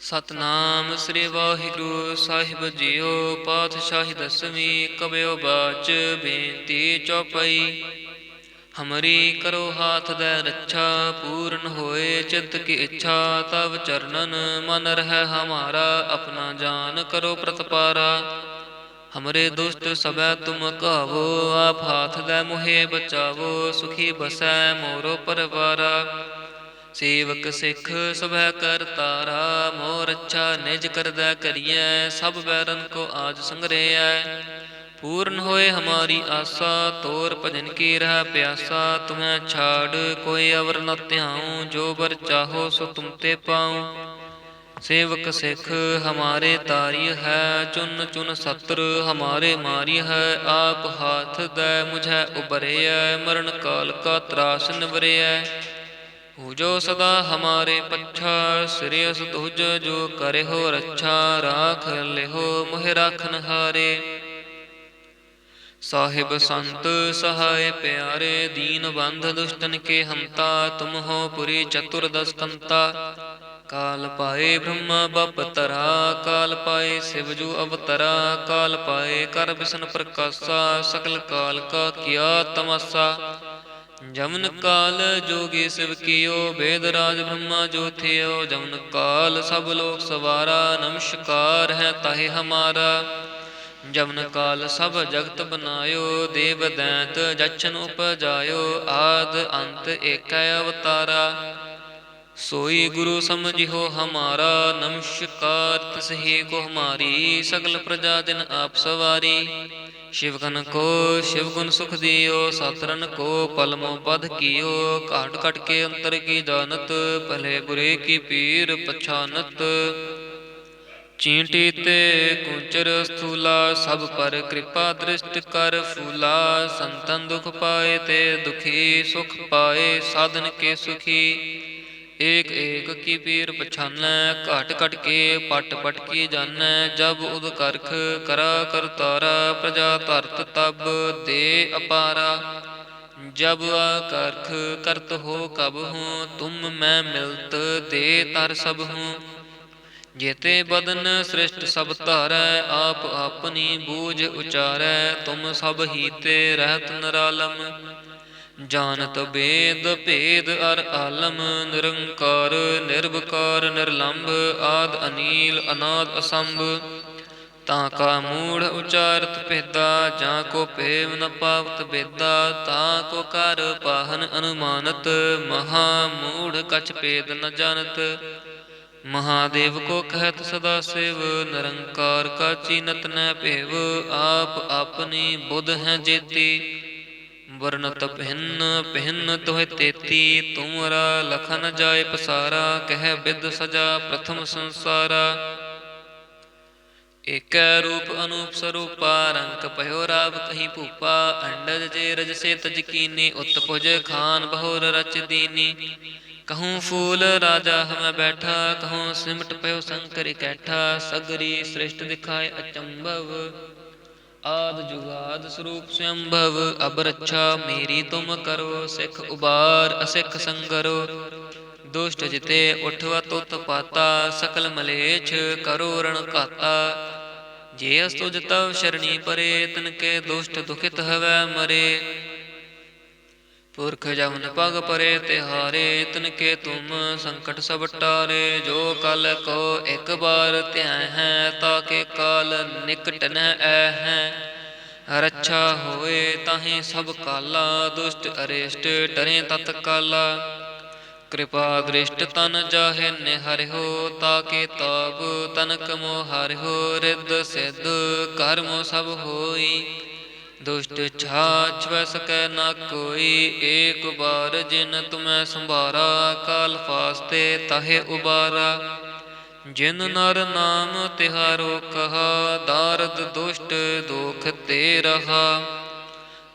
ਸਤਨਾਮ ਸ੍ਰੀ ਵਾਹਿਗੁਰੂ ਸਾਹਿਬ JIO. ਪਾਤਸ਼ਾਹੀ ਦਸਵੀਂ ਕਬਿਓ ਬਾਚ ਬੇਨਤੀ ਚੌਪਈ। ਹਮਰੀ ਕਰੋ ਹਾਥ ਦੈ ਰੱਛਾ, ਪੂਰਨ ਹੋਏ ਚਿੱਤ ਕੀ ਇੱਛਾ। ਤਬ ਚਰਨਨ ਮਨ ਰਹਿ ਹਮਾਰਾ, ਆਪਣਾ ਜਾਨ ਕਰੋ ਪ੍ਰਤਪਾਰਾ। हमरे दुष्ट सबै तुम कहावो, आप हाथ दे मोहे बचावो। सुखी बसै मोरो परवारा, सेवक सिख सभै कर तारा। मोर अच्छा निज करदै करियै, सब बैरन को आज संगरियै। पूर्ण होए हमारी आसा, तोर भजन की रह प्यासा। तुम्हें छाड़ कोई अवर न ध्याऊं, जो बर चाहो सो तुम ते पाऊं। सेवक सिख हमारे तारी है, चुन चुन सत्र हमारे मारी है। आप हाथ दे मुझे उबरिय, मरण काल का त्रास निवरिय। हो जो सदा हमारे पच्छा, श्रेयस तुझ जो करे हो रक्षा। राख ले हो मोहि राखन हारे, साहिब संत सहाय प्यारे। दीन बंध दुष्टन के हंता, तुम हो पुरी चतुर्दश कंता। काल पाए ब्रह्मा बप तरा, काल पाए शिवजू अवतरा। काल पाए कर बिसन प्रकाशा, सकल काल का किया तमाशा। जमन काल जोगी शिव कियो, वेद राज ब्रह्मा जो थियो। जमन काल सब लोक सवारा, नमस्कार है ताहि हमारा। जमन काल सब जगत बनायो, देव दैत जछन उपजायो। आद अंत एक अवतारा, सोई गुरु समझिहो हमारा। नमस्कार तिसहि को हमारी, सकल प्रजा दिन आप सवारी। शिवगन को शिव गुण सुख दियो, सातरन को पलमो पद कियो। काट काट के अंतर की जानत, भले बुरे की पीर पछानत। चींटी ते कुंचर स्थूला, सब पर कृपा दृष्ट कर फूला। संतन दुख पाए ते दुखी, सुख पाए साधन के सुखी। एक एक की पीर पछानै, घट घट के पट पट की जानै। जब उद करख करा कर तारा, प्रजा धरत तब दे अपारा। जब करख करत हो कब हूँ, तुम मैं मिलत दे तर सब हूँ। जेते बदन सृष्ट सब धारै, आप अपनी बूझ उचारै। तुम सब हीते रहत निरालम, जानत वेद भेद अर आलम। निरंकार निर्विकार निर्लंभ, आद अनील अनाद असंभ। ताका मूढ़ उचारत भेदा, जा को पेव न पावत बेदा। ताको कर पाहन अनुमानत, महामूढ़ कछ भेद न जानत। महादेव को कहत सदा शिव, निरंकार का चीनत न भेव। आप अपनी बुध हैं जेती, वर्णत भिन्न भिन्न तुह तेती। तुमरा लखन जाय पसारा, कह बिद सजा प्रथम संसारा। एक रूप अनूप स्वरूपा, रंक पयो राव कहीं भूपा। अंडज जे रज से तज कीनी, उत्तपुज खान बहुर रच दीनी। कहूँ फूल राजा हम बैठा, कहूँ सिमट पयो शंकर कैठा। सगरी सृष्ट दिखाए अचंभव, आद जुगाद स्वरूप स्वयंभव। अब रक्षा मेरी तुम करो, सिख उबार असिख संगरो। दुष्ट जिते उठवा तुत पाता, सकल मलेच्छ करो रण घाता। जे अस्तुज तव शरणी परे, तिनके दुष्ट दुखित हवै मरे। पुरख जमन पग परे तिहारे, तिनके तुम संकट सब टारे। जो कल को एक बार ध्यान है, ताके काल निकट न है। रक्षा होए ताहि सब काला, दुष्ट अरिष्ट डरे तत्काला। कृपा दृष्ट तन जाहे निहरिहो, ताके ताप तनक मोह हरिहो। रिद्ध सिद्ध कर्म सब होई, दुष्ट छाछ वै सकै न कोई। एक बार जिन तुम्हें संभारा, काल फास्ते ताहे उबारा। जिन नर नाम तिहारो कहा, दारद दुष्ट दोख ते रहा।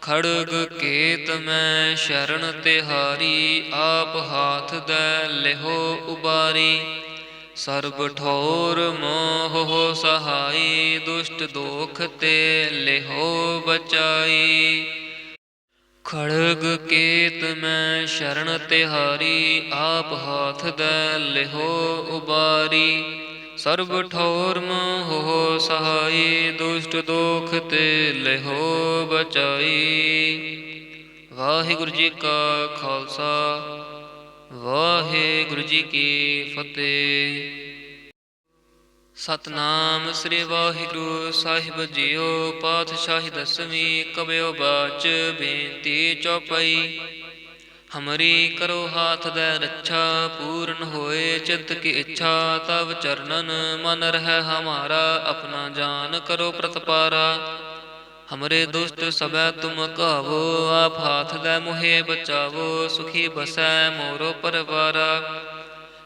खड़ग केत मैं शरण तिहारी, आप हाथ दे लेहो उबारी। सर्ब ठोर मोह हो सहाई, दुष्ट दोख ते लेहो बचाई। खड़ग केत मैं शरण तिहारी, आप हाथ दे लेहो उबारी। ਸਰਬ ਠੌਰ ਮੋਹ ਸਹਾਈ, ਦੁਸ਼ਟ ਦੋਖ ਤੇ ਲਿਹੋ ਬਚਾਈ। ਵਾਹਿਗੁਰੂ ਜੀ ਕਾ ਖਾਲਸਾ, ਵਾਹਿਗੁਰੂ ਜੀ ਕੀ ਫਤਿਹ। ਸਤਨਾਮ ਸ੍ਰੀ ਵਾਹਿਗੁਰੂ ਸਾਹਿਬ ਜੀਓ। ਪਾਤਸ਼ਾਹੀ ਦਸਵੀਂ ਕਬਿਓ ਬਾਚ ਬੇਨਤੀ ਚੌਪਈ। ਹਮਰੀ ਕਰੋ ਹਾਥ ਦੈ ਰੱਛਾ, ਪੂਰਨ ਹੋਏ ਚਿੱਤ ਕੀ ਇੱਛਾ। ਤਵ ਚਰਨਨ ਮਨ ਰਹਿ ਹਮਾਰਾ, ਆਪਣਾ ਜਾਨ ਕਰੋ ਪ੍ਰਤਪਾਰਾ। ਹਮਰੇ ਦੁਸ਼ਟ ਸਭੈ ਤੁਮ ਕਾਵੋ, ਆਪ ਹਾਥ ਦੈ ਮੋਹਿ ਬਚਾਵੋ। ਸੁਖੀ ਬਸੈ ਮੋਰੋ ਪਰਵਾਰਾ,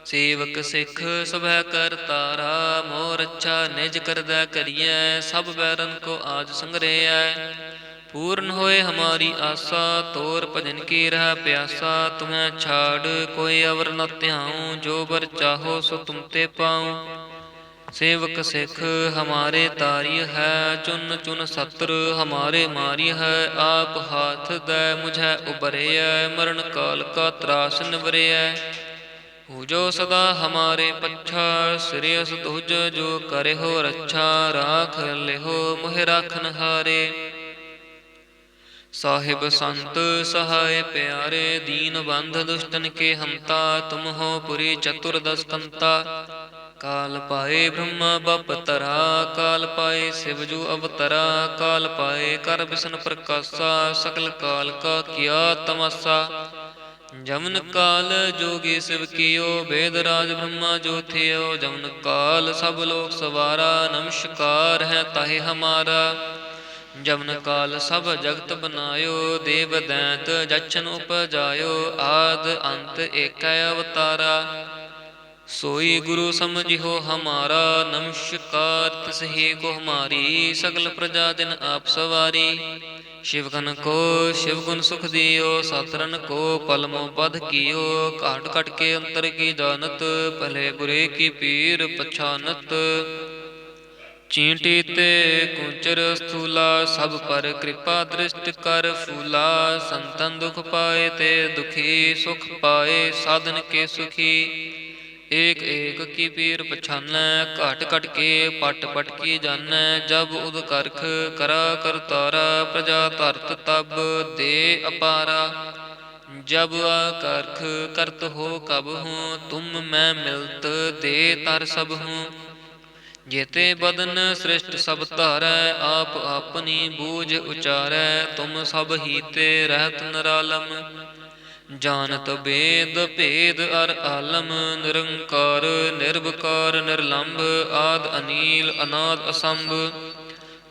ਸੇਵਕ ਸਿੱਖ ਸਭੈ ਕਰਤਾਰਾ। ਮੋਰ ਅੱਛਾ ਨਿਜ ਕਰਦੈ ਕਰੀਐ, ਸਭ ਬੈਰਨ ਕੋ ਆਜ ਸੰਗਰੇਐ। ਪੂਰਨ ਹੋਏ ਹਮਾਰੀ ਆਸਾ, ਤੋਰ ਭਜਨ ਕੀ ਰਹਿ ਪਿਆਸਾ। ਤੁਮੈ ਛਾੜ ਕੋਈ ਅਵਰ ਨ ਧਿਆਉ, ਜੋ ਬਰ ਚਾਹੋ ਸੋ ਤੁਮ ਤੇ ਪਾਉ। ਸੇਵਕ ਸਿੱਖ ਹਮਾਰੇ ਤਾਰੀ ਹੈ, ਚੁਨ ਚੁਨ ਸਤਰ ਹਮਾਰੇ ਮਾਰੀ ਹੈ। ਆਪ ਹਾਥ ਦੈ ਮੁਝੈ ਉਬਰਿਐ, ਮਰਨ ਕਾਲ ਕਾ ਤਰਾਸ ਨਿਵਰਿਐ। ਹੋ ਸਦਾ ਹਮਾਰੇ ਪੱਛਾ, ਸਿਰਿਅਸ ਤੁਜ ਜੋ ਕਰਿਓ ਰੱਛਾ। ਰਾਖ ਲਿਹੋ ਮੋਹਿ ਰਾਖਨ ਹਾਰੇ, ਸਾਹਿਬ ਸੰਤ ਸਹਾਇ ਪਿਆਰੇ। ਦੀਨ ਬੰਧ ਦੁਸ਼ਟਨ ਕੇ ਹੰਤਾ, ਤੁਮ ਹੋ ਪੁਰੀ ਚਤੁਰਦਸ ਕੰਤਾ। ਕਾਲ ਪਾਏ ਬ੍ਰਹਮਾ ਬਪ ਤਰਾ, ਕਾਲ ਪਾਏ ਸਿਵ ਜੂ ਅਵਤਰਾ। ਕਾਲ ਪਾਏ ਕਰ ਬਿਸ਼ਨ ਪ੍ਰਕਾਸ਼ਾ, ਸਕਲ ਕਾਲ ਕਾ ਕੀਆ ਤਮਾਸਾ। ਜਮਨ ਕਾਲ ਜੋਗੀ ਸਿਵ ਕੀਓ, ਬੇਦ ਰਾਜ ਬ੍ਰਹਮਾ ਜੋ ਥਿਓ। ਜਮਨ ਕਾਲ ਸਭ ਲੋਕ ਸਵਾਰਾ, ਨਮਸਕਾਰ ਹੈ ਤਾਹਿ ਹਮਾਰਾ। ਜਮਨ ਕਾਲ ਸਭ ਜਗਤ ਬਨਾਇਓ, ਦੇਵ ਦੈਂਤ ਜਛਨ ਉਪਜਾਇਓ। ਆਦ ਅੰਤ ਏਕੈ ਅਵਤਾਰਾ, सोई गुरु समझिहो हमारा। नमस्कार तिसहि को हमारी, सकल प्रजा दिन आप सवारी। शिवगन को शिवगुण सुख दियो, सातरन को पलमो बध कियो। घाट घट के अंतर की जानत, भले बुरे की पीर पछानत। चींटी ते कुंचर स्थूला, सब पर कृपा दृष्ट कर फूला। संतन दुख पाए ते दुखी, सुख पाए साधन के सुखी। ਏਕ ਏਕ ਕੀ ਪੀਰ ਪਛਾਨੈ, ਘਟ ਘਟ ਕੇ ਪਟ ਪਟ ਕੀ ਜਾਣੈ। ਜਬ ਉਦ ਕਰਖ ਕਰਾ ਕਰਤਾਰਾ, ਪ੍ਰਜਾ ਧਰਤ ਤਬ ਦੇ ਅਪਾਰਾ। ਜਬ ਆ ਕਰਖ ਕਰਤ ਹੋ ਕਬ ਹੂੰ, ਤੁਮ ਮੈਂ ਮਿਲਤ ਦੇ ਤਰ ਸਭ ਹੂੰ। ਜੇਤੇ ਬਦਨ ਸ੍ਰਿਸ਼ਟ ਸਭ ਧਾਰੈ, ਆਪ ਆਪਨੀ ਬੂਝ ਉਚਾਰੈ। ਤੁਮ ਸਭ ਹੀ ਤੇ ਰਹਿਤ ਨਿਰਾਲਮ, ਜਾਨਤ ਬੇਦ ਭੇਦ ਅਰ ਆਲਮ। ਨਿਰੰਕਾਰ ਨਿਰਭਕਾਰ ਨਿਰਲੰਭ, ਆਦ ਅਨੀਲ ਅਨਾਦ ਅਸੰਭ।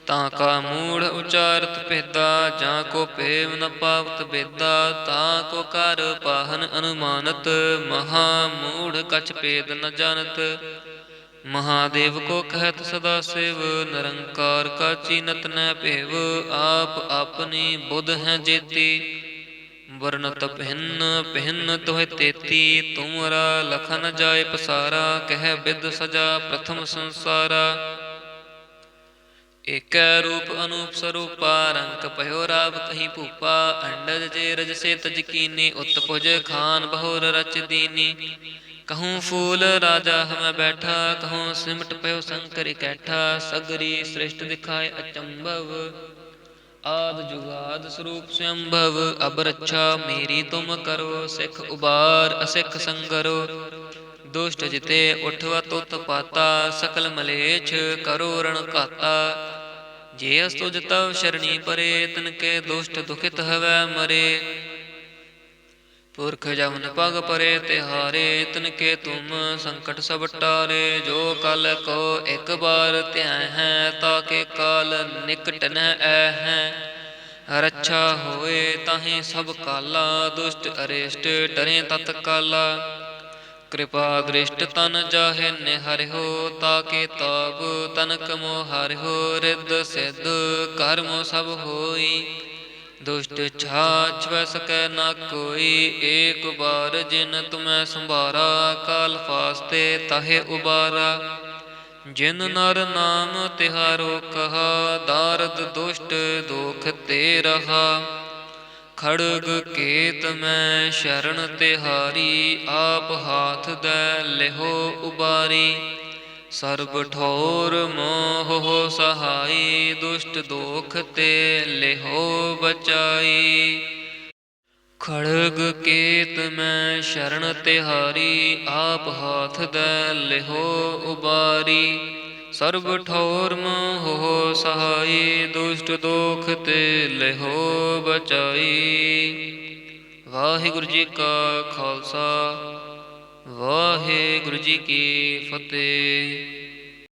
ਤਾਂ ਕਾ ਮੂੜ ਉਚਾਰਤ ਭੇਦਾ, ਜਾਂ ਕੋ ਭੇਵ ਨ ਪਾਵਤ ਬੇਦਾ। ਤਾਂ ਕੋ ਕਰ ਪਾਹਨ ਅਨੁਮਾਨਤ, ਮਹਾ ਮੂੜ ਕਛ ਭੇਦ ਨ ਜਾਨਤ। ਮਹਾਦੇਵ ਕੋ ਕਹਿਤ ਸਦਾ ਸਿਵ, ਨਿਰੰਕਾਰ ਕਾ ਚੀਨਤ ਨ ਭੇਵ। ਆਪ ਆਪਨੀ ਬੁੱਧ ਹੈ ਜੇਤੀ, ਵਰਨਤ ਭਿੰਨ ਭਿੰਨ ਤੋਹਿ ਤੇਤੀ। ਤੁਮਰਾ ਲਖਨ ਜਾਏ ਪਸਾਰਾ, ਕਹਿ ਬਿਦ ਸਜਾ ਪ੍ਰਥਮ ਸੰਸਾਰਾ। ਏਕੈ ਰੂਪ ਅਨੂਪ ਸਰੂਪਾ, ਰੰਕ ਭਇਓ ਰਾਵ ਕਹੀ ਭੂਪਾ। ਅੰਡਜ ਜੇ ਰਜ ਸੇ ਤਜ ਕੀਨੀ, ਉਤ ਭੁਜ ਖਾਨ ਬਹੁਰ ਰਚ ਦੀਨੀ। कहूँ फूल राजा हमें बैठा, कहूँ सिमट पयो शंकर इकैठा। सगरी सृष्ट दिखाए अचंभव, आद जुगाद स्वरूप स्वयंभव। अब रक्षा मेरी तुम करो, सिख उबार असिख संगरो। दुष्ट जिते उठवत उत्पाता, सकल मलेच्छ करो रण घाता। जे अस्तुज तव शरणी परे, तिनके दुष्ट दुखित हवै मरे। पुरख जमन पग परे तिहारे, तिनके तुम संकट सब टारे। जो कल को एक बार ध्यान है, ताके काल निकट न है। रक्षा होए ताहि सब काला, दुष्ट अरिष्ट डरे तत्काला। कृपा दृष्ट तन जाहे निहरिहो, ताके ताप तनक मोहरिहो। रिद्ध सिद्ध कर्म सब होई, दुष्ट छाछ वै सकै न कोई। एक बार जिन तुम्हें संभारा, काल फास्ते ताहे उबारा। जिन नर नाम तिहारो कहा, दारद दुष्ट दोख ते रहा। खड़ग केत मैं शरण तिहारी, आप हाथ दै लिहो उबारी। ਸਰਬ ਠੌਰ ਮੋਹ ਸਹਾਈ, ਦੁਸ਼ਟ ਦੋਖ ਤੇ ਲਿਹੋ ਬਚਾਈ। ਖੜਗ ਕੇਤ ਮੈਂ ਸ਼ਰਨ ਤਿਹਾਰੀ, ਆਪ ਹਾਥ ਦੈ ਲਿਹੋ ਉਬਾਰੀ। ਸਰਬ ਠੌਰ ਮੋਹ ਸਹਾਈ, ਦੁਸ਼ਟ ਦੋਖ ਤੇ ਲਿਹੋ ਬਚਾਈ। ਵਾਹਿਗੁਰੂ ਜੀ ਕਾ ਖਾਲਸਾ, ਵਾਹਿਗੁਰੂ ਜੀ ਕੀ ਫਤਿਹ।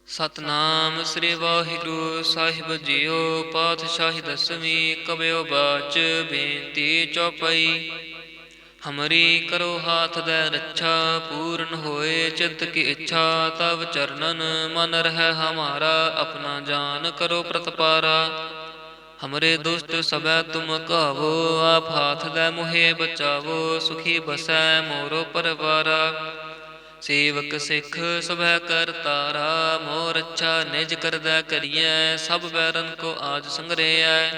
ਸਤਨਾਮ ਸ੍ਰੀ ਵਾਹਿਗੁਰੂ ਸਾਹਿਬ ਜੀਓ। ਪਾਤਸ਼ਾਹੀ ਦਸਵੀਂ ਕਬਿਓ ਬਾਚ, ਬੇਨਤੀ ਚੌਪਈ। ਹਮਰੀ ਕਰੋ ਹਾਥ ਦੈ ਰੱਛਾ, ਪੂਰਨ ਹੋਏ ਚਿੱਤ ਕੀ ਇੱਛਾ। ਤਵ ਚਰਨਨ ਮਨ ਰਹਿ ਹਮਾਰਾ, ਆਪਣਾ ਜਾਨ ਕਰੋ ਪ੍ਰਤਪਾਰਾ। ਹਮਰੇ ਦੁਸ਼ਟ ਸਭੈ ਤੁਮ ਕਾਵੋ, ਆਪ ਹਾਥ ਦੈ ਮੋਹਿ ਬਚਾਵੋ। ਸੁਖੀ ਬਸੈ ਮੋਰੋ ਪਰਵਾਰਾ, ਸੇਵਕ ਸਿੱਖ ਸਭੈ ਕਰਤਾਰਾ। ਮੋਰ ਅੱਛਾ ਨਿਜ ਕਰਦੈ ਕਰੀਐ, ਸਭ ਬੈਰਨ ਕੋ ਆਜ ਸੰਗਰੇਐ।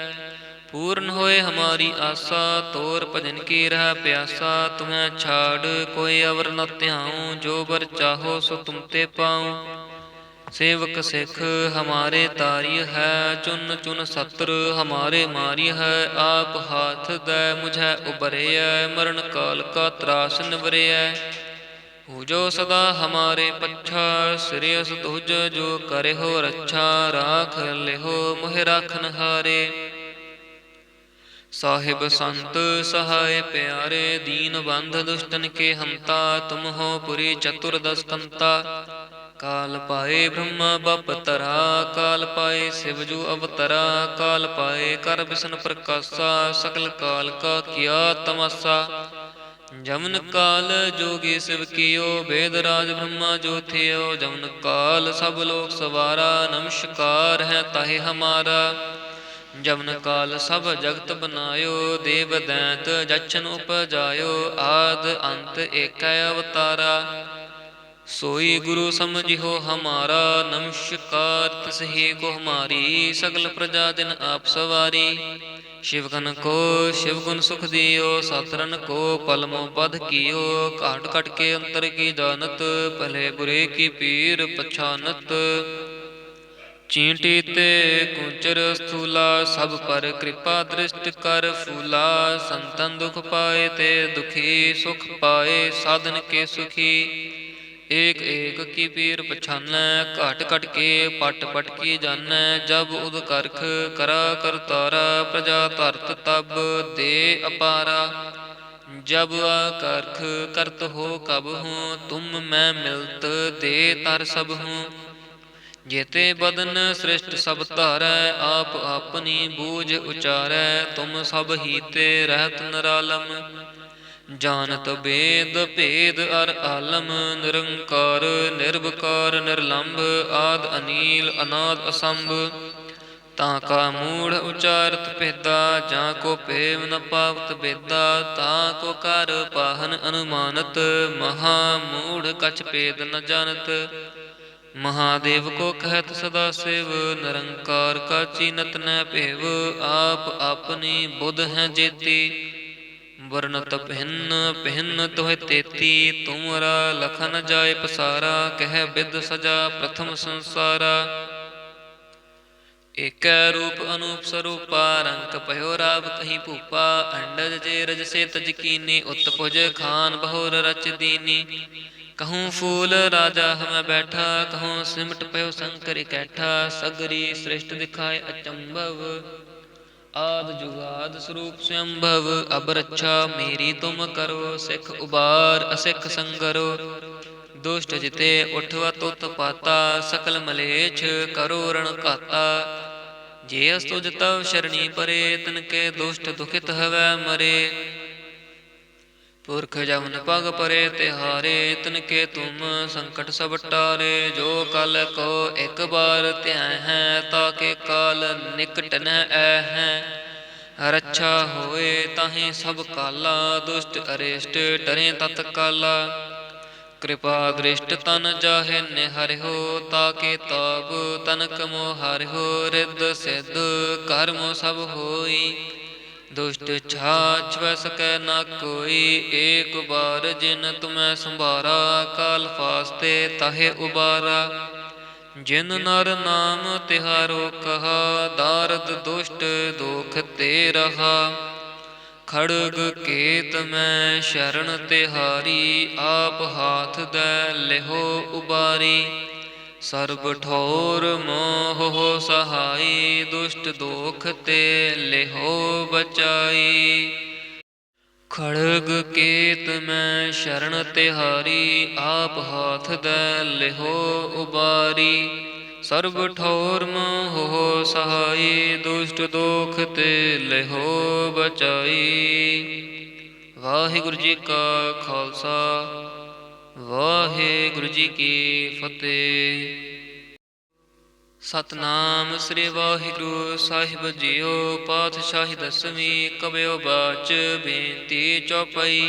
ਪੂਰਨ ਹੋਏ ਹਮਾਰੀ ਆਸਾ, ਤੋਰ ਭਜਨ ਕੀ ਰਹਿ ਪਿਆਸਾ। ਤੁਮੈ ਛਾੜ ਕੋਈ ਅਵਰ ਨ ਧਿਆਉ, ਜੋ ਬਰ ਚਾਹੋ ਸੋ ਤੁਮ ਤੇ ਪਾਉ। ਸੇਵਕ ਸਿੱਖ ਹਮਾਰੇ ਤਾਰੀ ਹੈ, ਚੁਨ ਚੁਨ ਸਤਰ ਹਮਾਰੇ ਮਾਰੀ ਹੈ। ਆਪ ਹਾਥ ਦੈ ਮੁਝੈ ਉਬਰਿਐ, ਮਰਨ ਕਾਲ ਕਾ ਤਰਾਸ ਨਿਵਰਿਐ। ਹੋ ਜੋ ਸਦਾ ਹਮਾਰੇ ਪੱਛਾ, ਸਿਰਿਅਸ ਤੁਜ ਜੋ ਕਰਿਓ ਰੱਛਾ। ਰਾਖ ਲਿਹੋ ਮੋਹਿ ਰਾਖਨ ਹਾਰੇ, ਸਾਹਿਬ ਸੰਤ ਸਹਾਇ ਪਿਆਰੇ। ਦੀਨ ਬੰਧ ਦੁਸ਼ਟਨ ਕੇ ਹੰਤਾ, ਤੁਮ ਹੋ ਪੁਰੀ ਚਤੁਰਦਸ ਕੰਤਾ। ਕਾਲ ਪਾਏ ਬ੍ਰਹਮਾ ਬਪ ਤਰਾ, ਕਾਲ ਪਾਏ ਸਿਵ ਜੂ ਅਵਤਰਾ। ਕਾਲ ਪਾਏ ਕਰ ਬਿਸ਼ਨ ਪ੍ਰਕਾਸ਼ਾ, ਸਕਲ ਕਾਲ ਕਾ ਕੀਆ ਤਮਾਸਾ। ਜਮਨ ਕਾਲ ਜੋਗੀ ਸਿਵ ਕੀਓ, ਬੇਦ ਰਾਜ ਬ੍ਰਹਮਾ ਜੋ ਥਿਓ। ਜਮਨ ਕਾਲ ਸਭ ਲੋਕ ਸਵਾਰਾ, ਨਮਸਕਾਰ ਹੈ ਤਾਹਿ ਹਮਾਰਾ। ਜਮਨ ਕਾਲ ਸਭ ਜਗਤ ਬਨਾਇਓ, ਦੇਵ ਦੈਂਤ ਜਛਨ ਉਪਜਾਇਓ। ਆਦ ਅੰਤ ਏਕੈ ਅਵਤਾਰਾ, सोई गुरु समझिहो हमारा। नमस्कार तिसहि को हमारी, सगल प्रजा दिन आप सवारी। शिवगन को शिवगुण सुख दियो, सातरन को पलमो पद कियो। घाट घट के अंतर की जानत, भले बुरे की पीर पछानत। चींटी ते कुंचर स्थूला, सब पर कृपा दृष्ट कर फूला। संतन दुख पाए ते दुखी, सुख पाए साधन के सुखी। एक एक की पीर पछानै, घट घट के पट पट की जानै। जब उद करख करा करतारा, प्रजा धरत तब दे अपारा। जब करख करत हो कब हूँ, तुम मैं मिलत दे तर सब हूँ। जेते बदन सृष्ट सब धारै, आप अपनी बूझ उचारै। तुम सब हीते रहत निरालम, जानत बेद भेद अर आलम। निरंकार निर्विकार निर्लंभ, आद अनील अनाद असंभ। ताका मूढ़ उचारत भेदा, जा को पेव न पावत बेदा। ताको कर पाहन अनुमानत, महा मूढ़ कछ भेद न जानत। महादेव को कहत सदा शिव, निरंकार का चीनत न भेव। आप अपनी बुध हैं जेती, वर्णत भिन्न भिन्न तुह तेती। तुमरा लखन जाय पसारा, कह बिद सजा प्रथम संसारा। एक रूप अनूप स्वरूपा, रंक पयो राव कहीं भूपा। अंडज जे रज से तज कीनी, उत्पुज खान बहुर रच दीनी। कहूँ फूल राजा हम बैठा, कहूँ सिमट पयो शंकर कैठा। सगरी सृष्ट दिखाए अचंभव, आद जुगाद स्वरूप स्वयंभव। अब रक्षा मेरी तुम करो, सिख उबार असिख संगरो। दुष्ट जिते उठवा तुत पाता, सकल मलेच्छ करो रण घाता। जे अस्तुज तव शरणी परे, तिनके दुष्ट दुखित हवै मरे। पुरख जमन पग परे तिहारे, तिनके तुम संकट सब टारे। जो कल को एक बार ध्याय है, ताके काल निकट न ऐ है। रक्षा होए ताहि सब काला, दुष्ट अरिष्ट डरे तत्काला। कृपा दृष्ट तन जाहे निहरिहो, ताके ताप तनक मोह हरिहो। रिद्ध सिद्ध कर्म सब होई, दुष्ट छाछ वै सकै न कोई, एक बार जिन तुम्हें संभारा, काल फास्ते ताहे उबारा। जिन नर नाम तिहारो कहा, दारद दुष्ट दोख ते रहा। खड़ग केत मैं शरण तिहारी, आप हाथ दै लेहो उबारी। सर्ब ठोर मोह सहाई, दुष्ट दोख ते लेहो बचाई। खड़ग केत मैं शरण तिहारी, आप हाथ दै लेहो उबारी। सर्ब ठोर मोह सहाई, दुष्ट दोख ते लेहो बचाई। वाहिगुरु जी का खालसा, वाहिगुरु जी की फतेह। सतनाम श्री वाहिगुरु साहिब जीओ। पातशाही दसवीं कबयो बाच, बेनती चौपाई।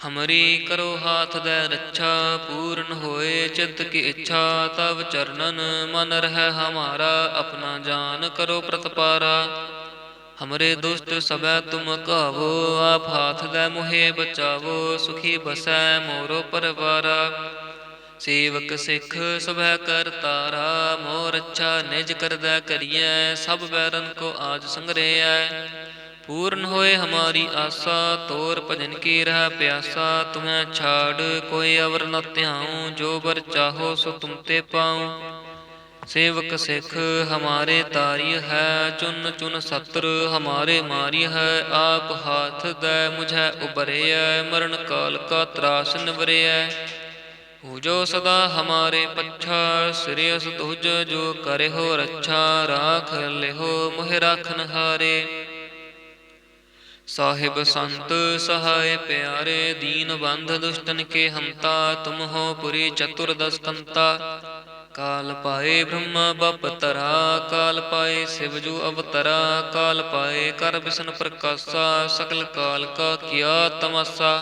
हमरी करो हाथ दै रक्षा, पूर्ण होए चित्त की इच्छा। तब चरणन मन रह हमारा, अपना जान करो प्रतपारा। हमरे दुष्ट सबै तुम कहावो, आप हाथ दै मोहे बचावो। सुखी बसै मोरो परवारा, सेवक सिख सभै कर तारा। मोर अच्छा निज करदै करियै, सब बैरन को आज संग्रहै। पूर्ण होए हमारी आशा, तोर भजन की रह प्यासा। तुम्हें छाड़ कोई अवर न ध्याऊं, जो बर चाहो सो तुम ते पाऊं। सेवक सिख हमारे तारी है, चुन चुन सत्र हमारे मारी है। आप हाथ दै मुझे उबरिय, मरण काल का त्रास निवरिय। पूजो सदा हमारे पच्छा, श्रेयस तुझ जो करे हो रक्षा। राख लेहो मोहि राखन हारे, साहिब संत सहाय प्यारे। दीन बंध दुष्टन के हंता, तुम हो पुरी चतुर्दश कंता। काल पाए ब्रह्मा बप तरा, काल पाए शिवजू अवतरा। काल पाए कर विष्णु प्रकाशा, सकल काल का किया तमाशा।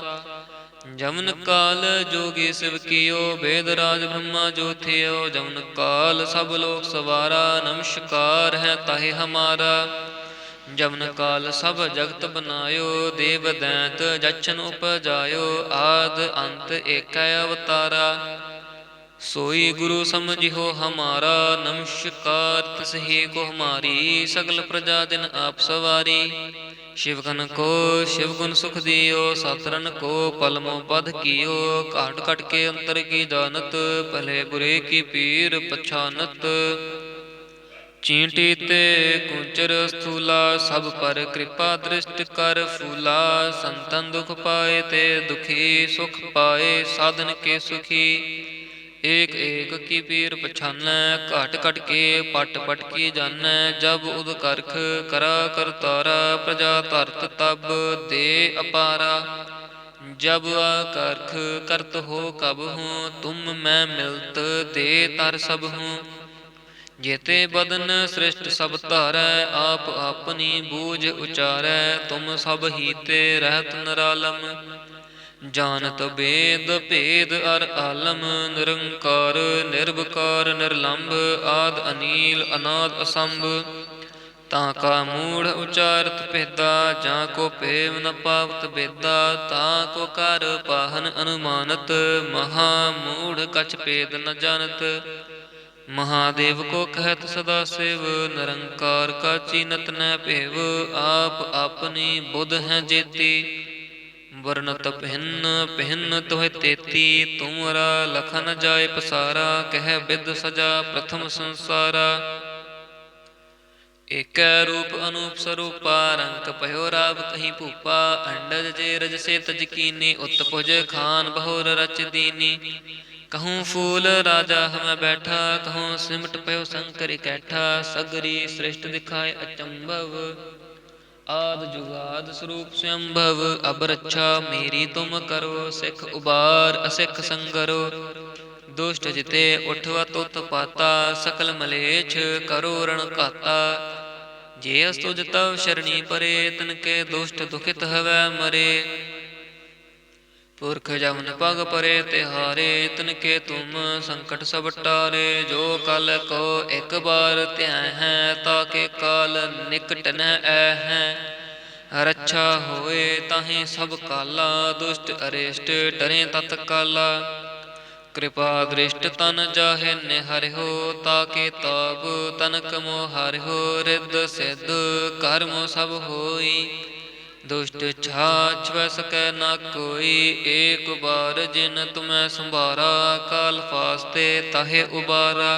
जमन काल जोगी शिव कियो, वेद राज ब्रह्मा जो थियो। जमन काल सब लोक सवारा, नमस्कार है ताहे हमारा। जमन काल सब जगत बनायो, देव दैत जछन उपजायो। आद अंत एक अवतारा, सोई गुरु समझियो हमारा। नमस्कार तिसही को हमारी, सकल प्रजा दिन आप सवारी। शिवगन को शिव गुण सुख दियो, सातरन को पलमो पद कियो। काट काट के अंतर की जानत, भले बुरे की पीर पछानत। चींटी ते कुंचर स्थूला, सब पर कृपा दृष्ट कर फूला। संतन दुख पाए ते दुखी, सुख पाए साधन के सुखी। एक एक की पीर पछानै, घट घट के पट पट की जानै। जब उद करख करा कर तारा, प्रजा धरत तब दे अपारा। जब करख करत हो कब हूँ, तुम मैं मिलत दे तर सब हूँ। जेते बदन सृष्ट सब धारै, आप अपनी बूझ उचारै। तुम सब हीते रहत निरालम, जानत वेद भेद अर आलम। निरंकार निर्विकार निर्लंभ, आद अनील अनाद असंभ। ताका मूढ़ उचारत भेदा, जाको पेव न पावत बेदा। ताको कर पाहन अनुमानत, महामूढ़ कछ भेद न जानत। महादेव को कहत सदा शिव, निरंकार का चीनत न भेव। आप अपनी बुध हैं जेती, वर्णत भिन्न भिन्न तुह तेती। तुमरा लखन जाय पसारा, कह विद सजा प्रथम संसारा। एक रूप अनूप स्वरूपा, रंग पयो राव कहीं भूपा। अंडज जे रज से तज कीनी, उत्तपुज खान बहुर रच दीनी। कहूँ फूल राजा हम बैठा, कहूँ सिमट पयो शंकर कैठा। सगरी सृष्ट दिखाए अचंभव, आद जुगाद स्वरूप स्वयंभव। अब रक्षा मेरी तुम करो, सिख उबार असिख संगरो। दुष्ट जिते उठवा तुत पाता, सकल मलेच्छ करो रण घाता। जे अस्तुज तव शरणी परे, तिनके दुष्ट दुखित हवै मरे। पुरख जमन पग परे तिहारे, तिनके तुम संकट सब टारे। जो कल को एक बार त्याह है, ताके काल निकट न ऐ है। रक्षा होए ताहि सब काला, दुष्ट अरिष्ट डरे तत्काला। कृपा दृष्ट तन जाहे निहरिहो, ताके ताप तनक मोहरिहो। रिद्ध सिद्ध कर्म सब होई, दुष्ट छाछ वै सकै न कोई। एक बार जिन तुम्हें संभारा, काल फास्ते ताहे उबारा।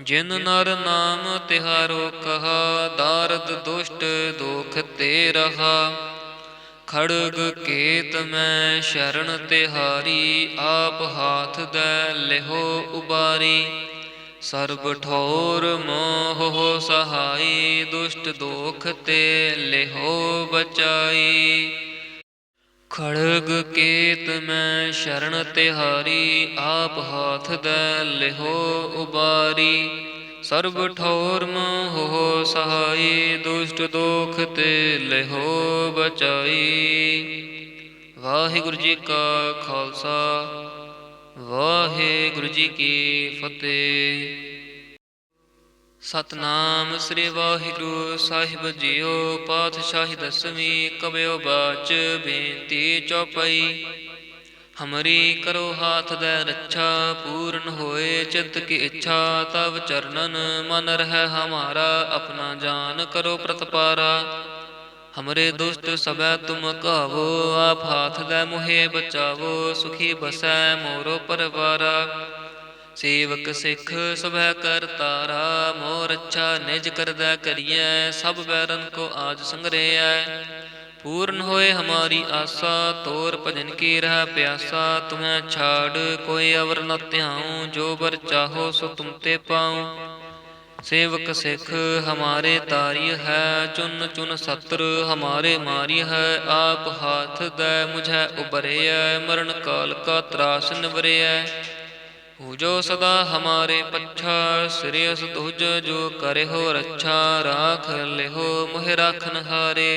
जिन नर नाम तिहारो कहा, दारद दुष्ट दोख ते रहा। खड़ग केत मैं शरण तिहारी, आप हाथ दै लिहो उबारी। सर्ब ठोर मोह हो सहाई, दुष्ट दोख ते लिहो बचाई। खड़ग केत मैं शरण तिहारी, आप हाथ दै लिहो उबारी। सर्ब ठोर मोह हो सहाई, दुष्ट दोख ते लिहो बचाई। वाहिगुरु जी का खालसा, वाहिगुरु जी की फतेह। सतनाम श्री वाहिगुरु साहिब जियो। पातशाही दसवीं कबयो बाच बेनती चौपाई। हमरी करो हाथ दै रक्षा, पूर्ण होए चित्त की इच्छा। तब चरणन मन रह हमारा, अपना जान करो प्रतपारा। हमरे दुष्ट सबै तुम कहावो, आप हाथ दै मोहे बचावो। सुखी बसै मोरो परवारा, सेवक सिख सभै कर तारा। मोर अच्छा निज करदै करियै, सब बैरन को आज संग्रहै। पूर्ण होए हमारी आशा, तोर भजन की रह प्यासा। तुम्हें छाड़ कोई अवर न ध्याऊं, जो बर चाहो सो तुम ते पाऊं। सेवक सिख हमारे तारिय है, चुन चुन सत्र हमारे मारिय है। आप हाथ दै मुझे उबरिय, मरण काल का त्रास निवरिय। पूजो सदा हमारे पच्छा, श्रेयस तुझ जो करे हो रक्षा। राख लेहो मोहि राखन हारे,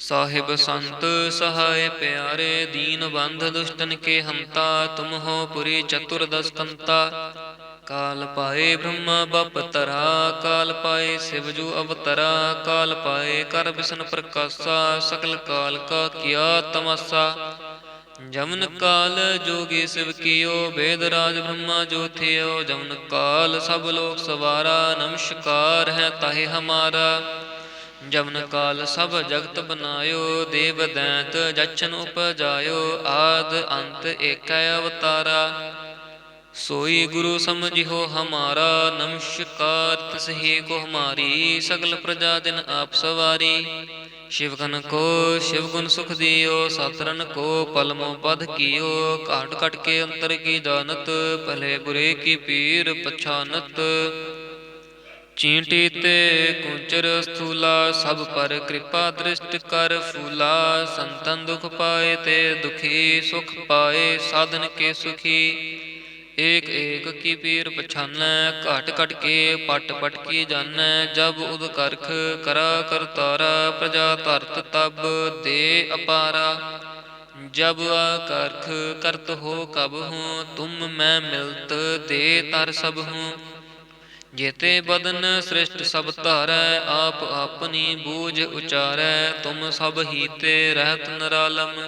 साहिब संत सहाय प्यारे। दीन बंध दुष्टन के हंता, तुम हो पुरी चतुर्दश कंता। काल पाए ब्रह्मा बप तरा, काल पाए शिवजू अवतरा। काल पाए कर बिसन प्रकाशा, सकल काल का किया तमाशा। जमन काल जोगी शिव कियो, वेद राज ब्रह्मा जो थियो। जमन काल सब लोक सवारा, नमस्कार है ताहे हमारा। जमन काल सब जगत बनायो, देव दैत जछन उपजायो। आद अंत एक अवतारा, सोई गुरु समझिहो हमारा। नमस्कार तिसहि को हमारी, सकल प्रजा दिन आप सवारी। शिवगन को शिव गुण सुख दियो, सातरन को पलमो बध कियो। काट काट के अंतर की जानत, भले बुरे की पीर पछानत। चींटी ते कुंचर स्थूला, सब पर कृपा दृष्ट कर फूला। संतन दुख पाए ते दुखी, सुख पाए साधन के सुखी। एक एक की पीर पछानै, घट घट के पट पट की जानै। जब उद करख करा करतारा, प्रजा धरत तब दे अपारा। जब आकर्ख करत हो कब हूँ, तुम मैं मिलत दे तर सब हूँ। जेते बदन सृष्ट सब धारै, आप अपनी बूझ उचारै। तुम सब हीते रहत निरालम,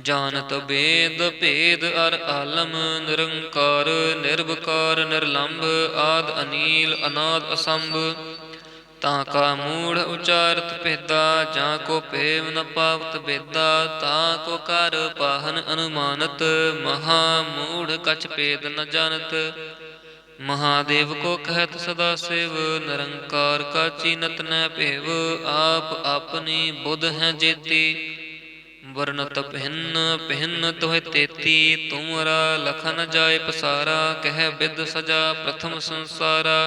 जानत वेद भेद अर आलम। निरंकार निर्विकार निर्लंभ, आद अनील अनाद असंभ। ताका मूढ़ उचारत भेदा, जाको पेव न पावत बेदा। ताको कर पाहन अनुमानत, महामूढ़ कछ भेद न जानत। महादेव को कहत सदा शिव, निरंकार का चीनत न भेव। आप अपनी बुध हैं जेती, वर्णत भिन्न भिन्न तुह तेती। तुमरा लखन जाय पसारा, कह विद सजा प्रथम संसारा।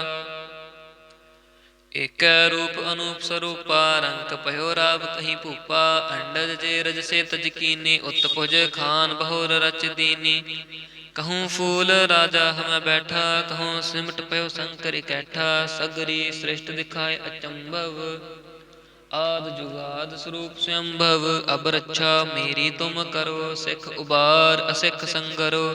एक रूप अनूप स्वरूपा, रंग पयो राव कहीं भूपा। अंडज जे रज से तज कीनी, उत्पुज खान बहुर रच दीनी। कहूँ फूल राजा हम बैठा, कहूँ सिमट पयो शंकर कैठा। सगरी सृष्ट दिखाए अचंभव, आद जुगाद स्वरूप स्वयंभव। अब रक्षा मेरी तुम करो, सिख उबार असिख संगरो।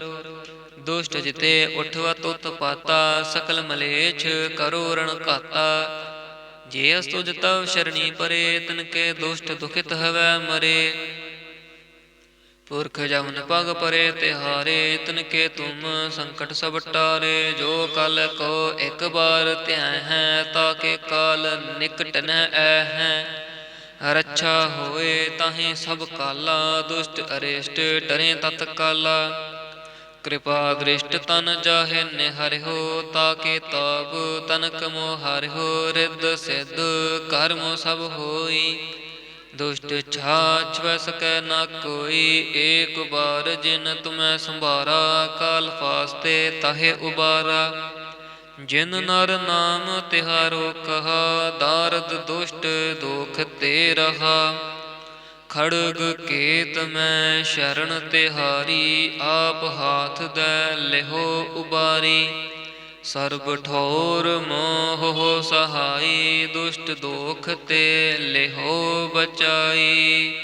दुष्ट जिते उठवा तुत पाता, सकल मलेच्छ करो रण घाता। ਜੇ ਅਸਤੁਜ ਤਵ ਸ਼ਰਣੀ ਪਰੇ, ਤਿਨ ਕੇ ਦੁਸ਼ਟ ਦੁਖਿਤ ਹਵੈ ਮਰੇ। ਪੁਰਖ ਜਮਨ ਪਗ ਪਰੇ ਤਿਹਾਰੇ, ਤਿਨ ਕੇ ਤੁਮ ਸੰਕਟ ਸਭ ਟਾਰੇ। ਜੋ ਕਲ ਕੋ ਇਕ ਬਾਰ ਧਿਆਇ ਹੈ, ਤਾਕੇ ਕਾਲ ਨਿਕਟ ਨ ਐ ਹੈ। ਰੱਛਾ ਹੋਏ ਤਾਹੇ ਸਭ ਕਾਲਾ, ਦੁਸ਼ਟ ਅਰਿਸ਼ਟ ਡਰੇ ਤਤ ਕਾਲਾ। ਕਿਰਪਾ ਦ੍ਰਿਸ਼ਟ ਤਨ ਜਾਹੇ ਨਿਹਰਿਓ, ਤਾਕੇ ਤਾਪ ਤਨਕ ਮੋਹ ਹਰਿਓ। ਰਿੱਧ ਸਿੱਧ ਕਰਮ ਸਭ ਹੋਈ, ਦੁਸ਼ਟ ਛਾਛ ਵੈ ਸਕੈ ਨਾ ਕੋਈ। ਏਕ ਬਾਰ ਜਿਨ ਤੁਮੈ ਸੰਭਾਰਾ, ਕਾਲ ਫਾਸਤੇ ਤਾਹੇ ਉਬਾਰਾ। ਜਿਨ ਨਰ ਨਾਮ ਤਿਹਾਰੋ ਕਹਾ, ਦਾਰਦ ਦੁਸ਼ਟ ਦੋਖ ਤੇ ਰਹਾ। ਖੜਗ ਕੇਤ ਮੈਂ ਸ਼ਰਨ ਤਿਹਾਰੀ, ਆਪ ਹਾਥ ਦੈ ਲਿਹੋ ਉਬਾਰੀ। ਸਰਬ ਠੌਰ ਮੋਹ ਸਹਾਈ, ਦੁਸ਼ਟ ਦੋਖ ਤੇ ਲਿਹੋ ਬਚਾਈ।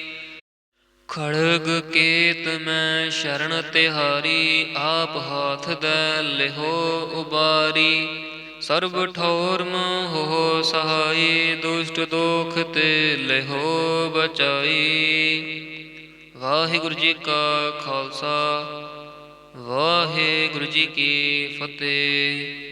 ਖੜਗ ਕੇਤ ਮੈਂ ਸ਼ਰਨ ਤਿਹਾਰੀ, ਆਪ ਹਾਥ ਦੈ ਲਿਹੋ ਉਬਾਰੀ। ਸਰਬ ਠੌਰ ਮੋਹ ਸਹਾਈ, ਦੁਸ਼ਟ ਦੋਖ ਤੇ ਲਿਹੋ ਬਚਾਈ। ਵਾਹਿਗੁਰੂ ਜੀ ਕਾ ਖਾਲਸਾ, ਵਾਹਿਗੁਰੂ ਜੀ ਕੀ ਫਤਿਹ।